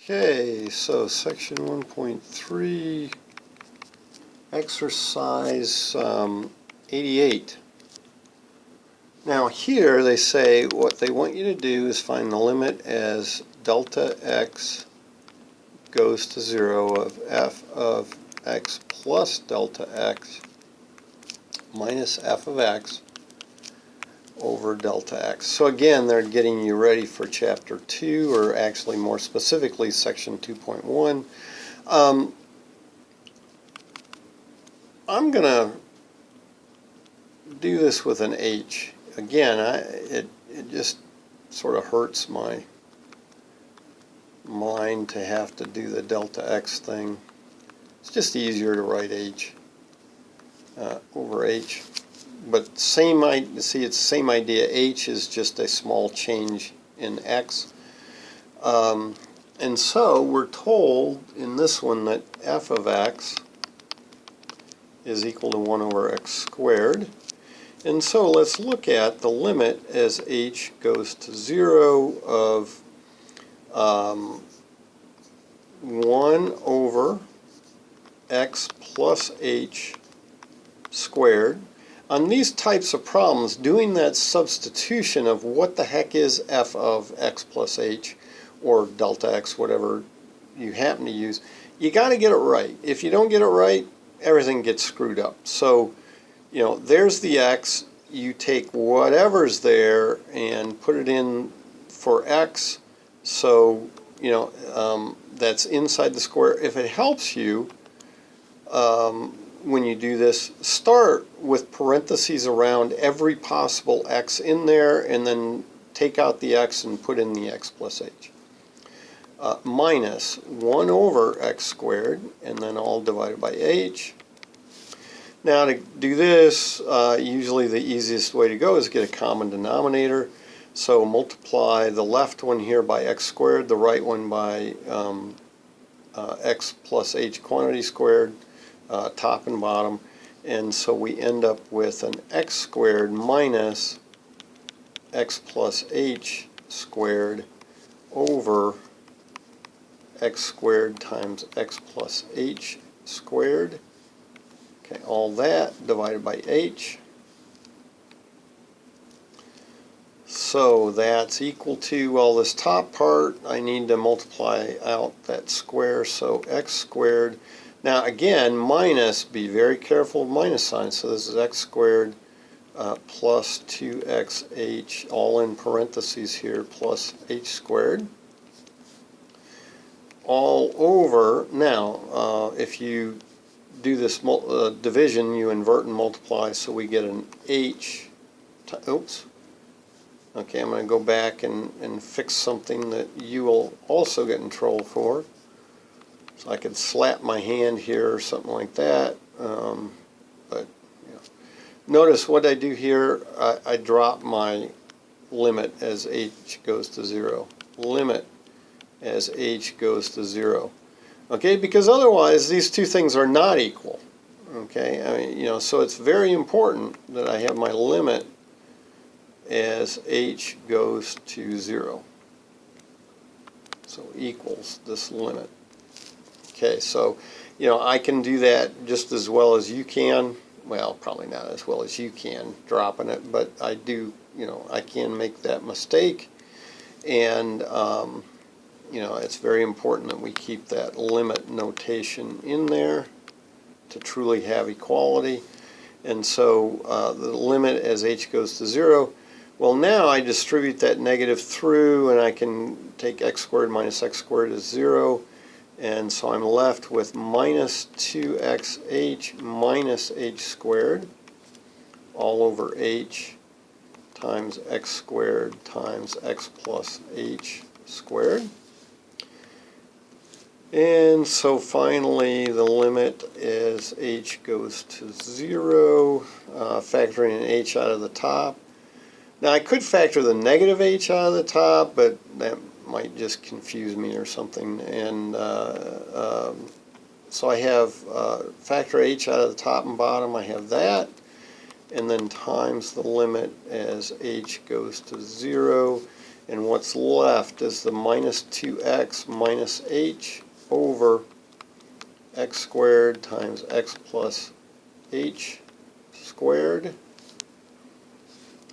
Okay, so section 1.3, exercise 88. Now here they say what they want you to do is find the limit as delta x goes to 0 of f of x plus delta x minus f of x over delta x. So again, they're getting you ready for chapter 2, or actually more specifically section 2.1. I'm going to do this with an h. Again, it just sort of hurts my mind to have to do the delta x thing. It's just easier to write h over h. But see, it's the same idea. H is just a small change in x. And so we're told in this one that f of x is equal to 1 over x squared. And so let's look at the limit as h goes to 0 of 1 over x plus h squared. On these types of problems, doing that substitution of what the heck is f of x plus h, or delta x, whatever you happen to use, you got to get it right. If you don't get it right, everything gets screwed up. So, you know, there's the x. You take whatever's there and put it in for x. So, you know, that's inside the square. If it helps you, when you do this, start with parentheses around every possible x in there, and then take out the x and put in the x plus h. Minus 1 over x squared, and then all divided by h. Now to do this, usually the easiest way to go is get a common denominator. So multiply the left one here by x squared, the right one by x plus h quantity squared, top and bottom. And so we end up with an x squared minus x plus h squared over x squared times x plus h squared. Okay, all that divided by h. So that's equal to, well, this top part, I need to multiply out that square, so x squared. Now again, minus, be very careful of minus signs. So this is x squared plus 2xh, all in parentheses here, plus h squared. All over, now, if you do this division, you invert and multiply, so we get an h, oops. Okay, I'm going to go back and fix something that you will also get in trouble for. So I could slap my hand here or something like that. But you know. Notice what I do here, I drop my limit as h goes to 0. Limit as h goes to 0. Okay, because otherwise these two things are not equal. Okay, I mean, you know, so it's very important that I have my limit as h goes to 0. So equals this limit. Okay, so, you know, I can do that just as well as you can. Well, probably not as well as you can dropping it, but I do, you know, I can make that mistake. And, you know, it's very important that we keep that limit notation in there to truly have equality. And so the limit as h goes to 0, well, now I distribute that negative through, and I can take x squared minus x squared is 0. And so I'm left with minus 2xh minus h squared all over h times x squared times x plus h squared. And so finally the limit as h goes to 0, factoring an h out of the top. Now I could factor the negative h out of the top, but that might just confuse me or something. And so I have factor h out of the top and bottom, I have that, and then times the limit as h goes to 0. And what's left is the minus 2x minus h over x squared times x plus h squared.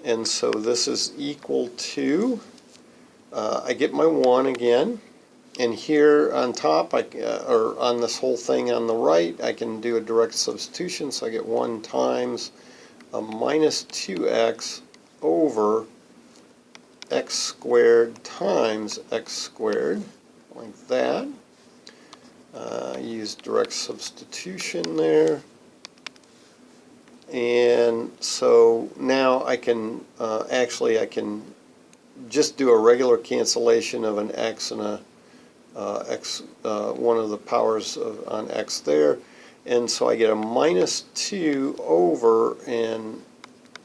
And so this is equal to, I get my 1 again. And here on top, or on this whole thing on the right, I can do a direct substitution. So I get 1 times a minus 2x over x squared times x squared, like that. Use direct substitution there. And so now I can, actually I can just do a regular cancellation of an x and a one of the powers on x there, and so I get a minus 2 over an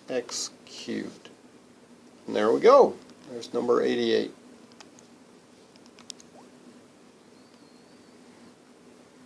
x cubed. And there we go. There's number 88.